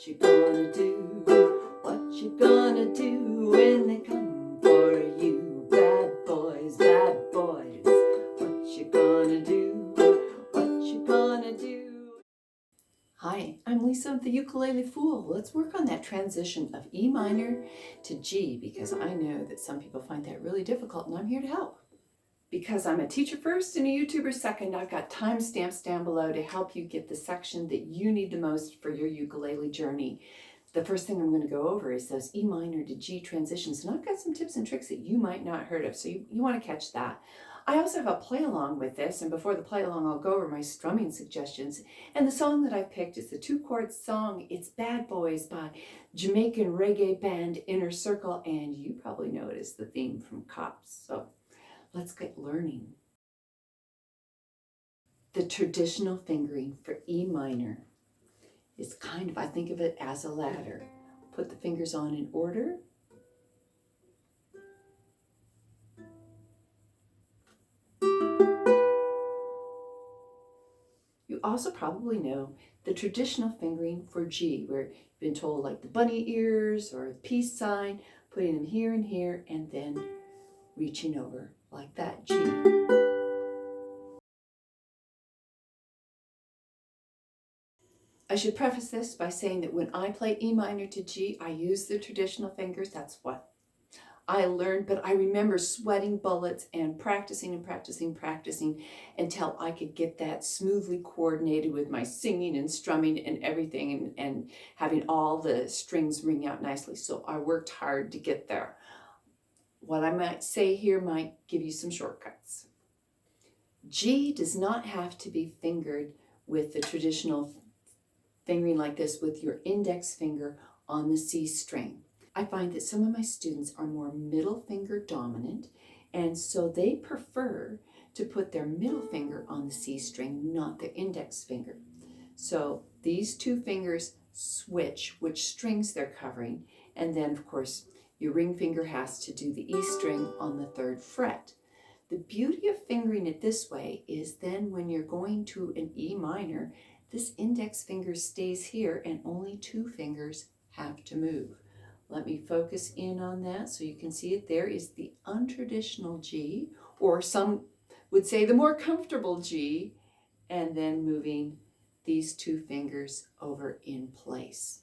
you gonna do? What you gonna do when they come for you? Bad boys, bad boys. What you gonna do? What you gonna do? Hi, I'm Lisa of the Ukulele Fool. Let's work on that transition of E minor to G, because I know that some people find that really difficult, and I'm here to help. Because I'm a teacher first and a YouTuber second, I've got timestamps down below to help you get the section that you need the most for your ukulele journey. The first thing I'm going to go over is those E minor to G transitions, and I've got some tips and tricks that you might not have heard of, so you want to catch that. I also have a play along with this, and before the play along I'll go over my strumming suggestions. And the song that I've picked is the 2 chord song. It's Bad Boys by Jamaican reggae band Inner Circle, and you probably know it as the theme from Cops. So let's get learning. The traditional fingering for E minor is kind of, I think of it as a ladder. Put the fingers on in order. You also probably know the traditional fingering for G, where you've been told like the bunny ears or the peace sign, putting them here and here, and then reaching over like that, G. I should preface this by saying that when I play E minor to G, I use the traditional fingers. That's what I learned, but I remember sweating bullets and practicing until I could get that smoothly coordinated with my singing and strumming and everything, and having all the strings ring out nicely. So I worked hard to get there. What I might say here might give you some shortcuts. G does not have to be fingered with the traditional fingering like this with your index finger on the C string. I find that some of my students are more middle finger dominant, and so they prefer to put their middle finger on the C string, not their index finger. So these 2 fingers switch which strings they're covering, and then of course your ring finger has to do the E string on the 3rd fret. The beauty of fingering it this way is then when you're going to an E minor, this index finger stays here and only 2 fingers have to move. Let me focus in on that so you can see it. There is the untraditional G, or some would say the more comfortable G, and then moving these 2 fingers over in place.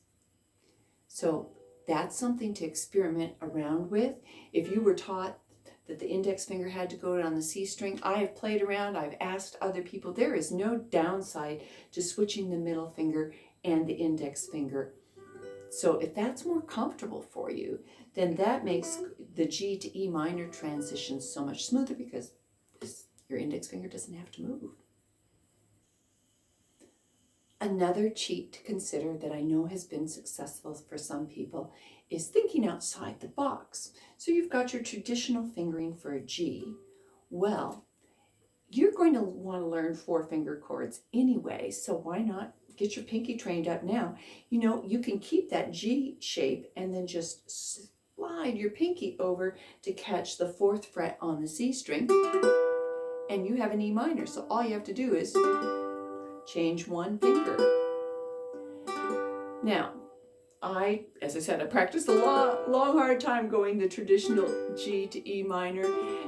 So that's something to experiment around with. If you were taught that the index finger had to go on the C string, I have played around, I've asked other people. There is no downside to switching the middle finger and the index finger. So if that's more comfortable for you, then that makes the G to E minor transition so much smoother, because your index finger doesn't have to move. Another cheat to consider that I know has been successful for some people is thinking outside the box. So you've got your traditional fingering for a G. Well, you're going to want to learn 4-finger chords anyway, so why not get your pinky trained up now? You know, you can keep that G shape and then just slide your pinky over to catch the 4th fret on the C string, and you have an E minor. So all you have to do is change 1 finger. Now, as I said, I practiced a long, hard time going the traditional G to E minor,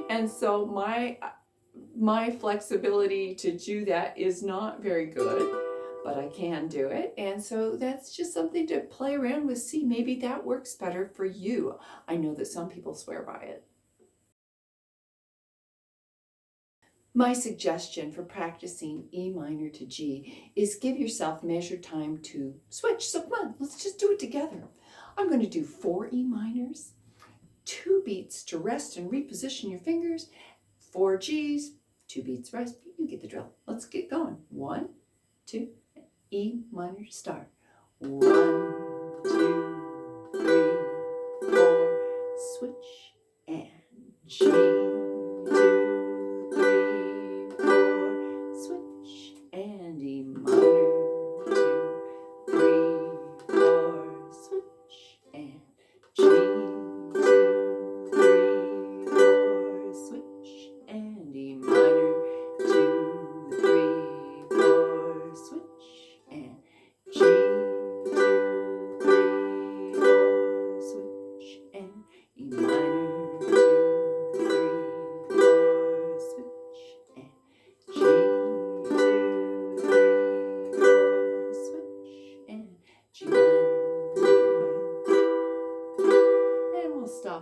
and so my flexibility to do that is not very good, but I can do it. And so that's just something to play around with. See, maybe that works better for you. I know that some people swear by it. My suggestion for practicing E minor to G is give yourself measured time to switch. So come on, let's just do it together. I'm going to do 4 E minors, 2 beats to rest and reposition your fingers, 4 Gs, 2 beats rest. You get the drill. Let's get going. 1, 2, E minor to start. 1, 2, 3, 4, switch, and G. 2, 3, 4, switch, and E minor. 2, 3, 4, switch, and G. 2, 3, 4, switch, and E minor. 2, 3, 4, switch, and G. 2,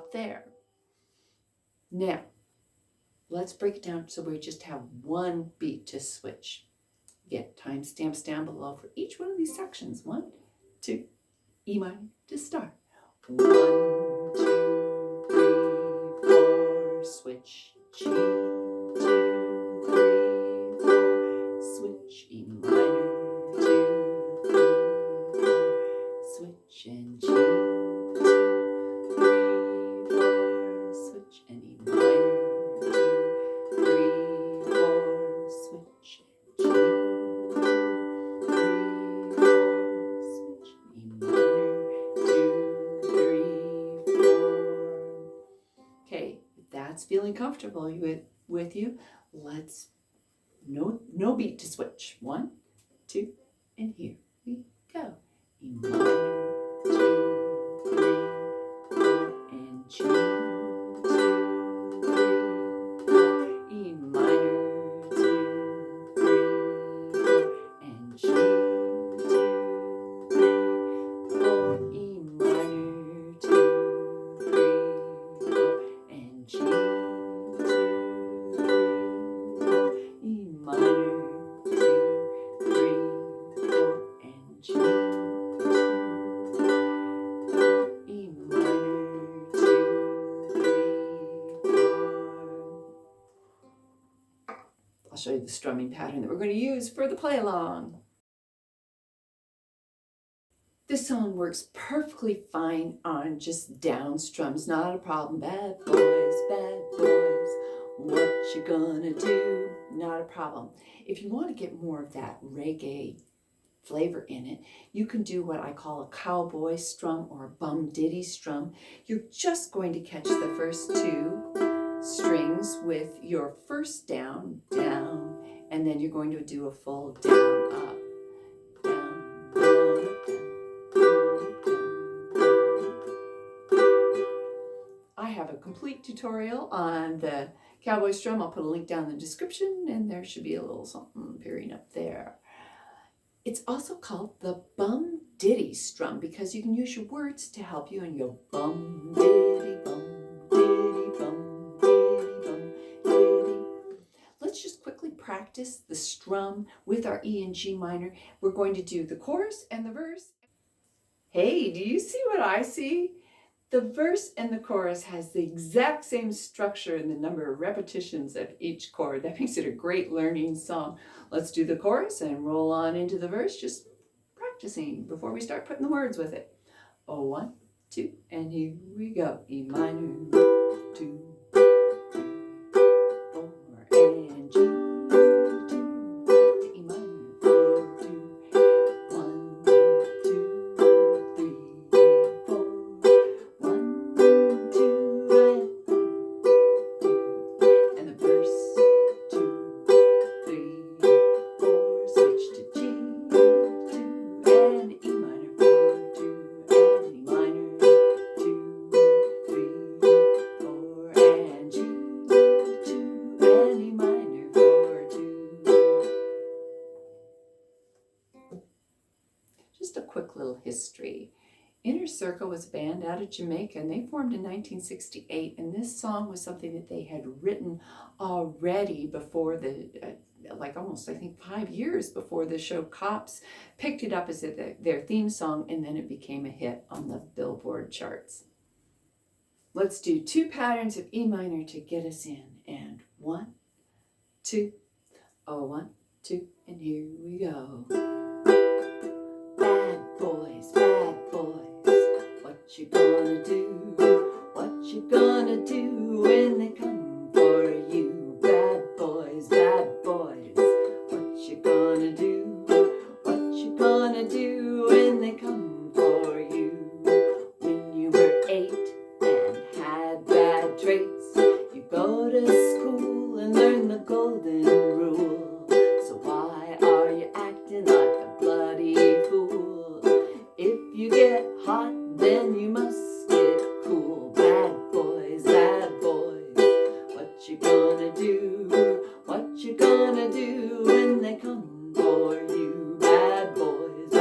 stop there. Now, let's break it down so we just have one beat to switch. Again, timestamps down below for each one of these sections. 1, 2, E minor to start. 1, 2, 3, 4, switch, G, 2, 3, 4, switch, E minor, 2, 3, 4, switch, and G, 2, 3, 4, switch, and E minor, 2, 3, 4, switch, and G, 3, 4, switch, E minor, 2, 3, 4. Okay, if that's feeling comfortable with you, let's no beat to switch. 1, 2, and here we go. E minor, 2, 3, 4, and G, 2, 3, 4, E minor, 2, 3, 4, and G, 2, 3, 4, E minor, 2, 3, 4, and G, 2, 3, 4, E minor, 2, 3, 4, and G, 2, E minor, 2, 3, 4. I'll show you the strumming pattern that we're going to use for the play along. This song works perfectly fine on just down strums, not a problem. Bad boys, what you gonna do? Not a problem. If you want to get more of that reggae flavor in it, you can do what I call a cowboy strum or a bum ditty strum. You're just going to catch the first 2 strings with your first down, down, and then you're going to do a full down, up, down, down, up, down. I have a complete tutorial on the cowboy strum. I'll put a link down in the description, and there should be a little something appearing up there. It's also called the bum ditty strum because you can use your words to help you, and you'll bum ditty, bum ditty, bum ditty, bum ditty. Let's just quickly practice the strum with our E and G minor. We're going to do the chorus and the verse. Hey, do you see what I see? The verse and the chorus has the exact same structure and the number of repetitions of each chord. That makes it a great learning song. Let's do the chorus and roll on into the verse, just practicing before we start putting the words with it. 1, 2, and here we go. E minor, 2, 3, 4, and G, 2, back to E minor, 4, 2, 1, 2, 3, 4, 1, 2, and the verse, 2, 3, 4, switch to G, 2, and E minor, 4, 2, and E minor, 2, 3, 4, and G, 2, and E minor, 4, 2. Just a quick little history. Inner Circle was a band out of Jamaica, and they formed in 1968, and this song was something that they had written already before the, like almost I think 5 years before the show Cops picked it up as their theme song, and then it became a hit on the Billboard charts. Let's do 2 patterns of E minor to get us in, and 1, 2, 1, 2, and here we go. Bad boys, what you gonna do? What you gonna do when they come for you? Bad boys, what you gonna do? What you gonna do when they come for you? When you were 8 and had bad traits, you go to school and learn the golden rule. So why are you acting like a bloody fool? If you get hot, then you must get cool. Bad boys, what you gonna do? What you gonna do when they come for you? Bad boys,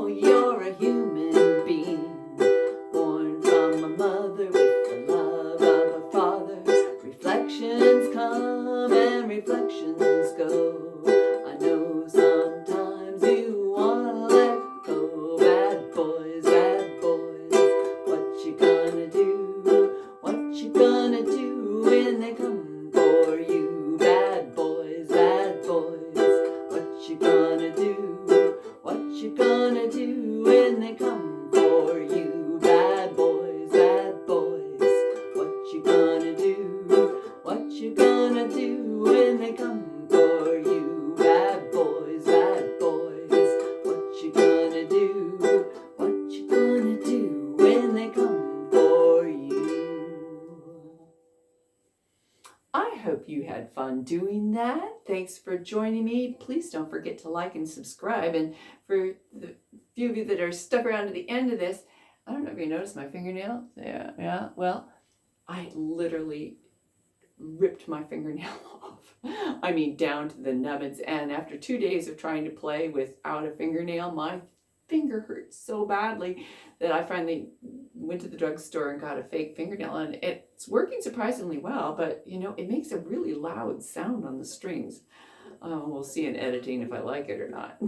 you're a human being, born from a mother with the love of a father. Reflections come and reflections go. I know sometimes you wanna let go. Bad boys, what you gonna do? What you gonna do when they come for you? Bad boys, what you gonna do? What you gonna do when they come for you? Bad boys, what you gonna do? What you gonna do when they come for you? Bad boys, what you gonna do? What you gonna do when they come for you? I hope you had fun doing that. Thanks for joining me. Please don't forget to like and subscribe. And for the few of you that are stuck around to the end of this, I don't know if you noticed my fingernail. Yeah. Well, I literally ripped my fingernail off. I mean, down to the nubbins. And after 2 days of trying to play without a fingernail, my finger hurt so badly that I finally went to the drugstore and got a fake fingernail. And it's working surprisingly well, but you know, it makes a really loud sound on the strings. We'll see in editing if I like it or not.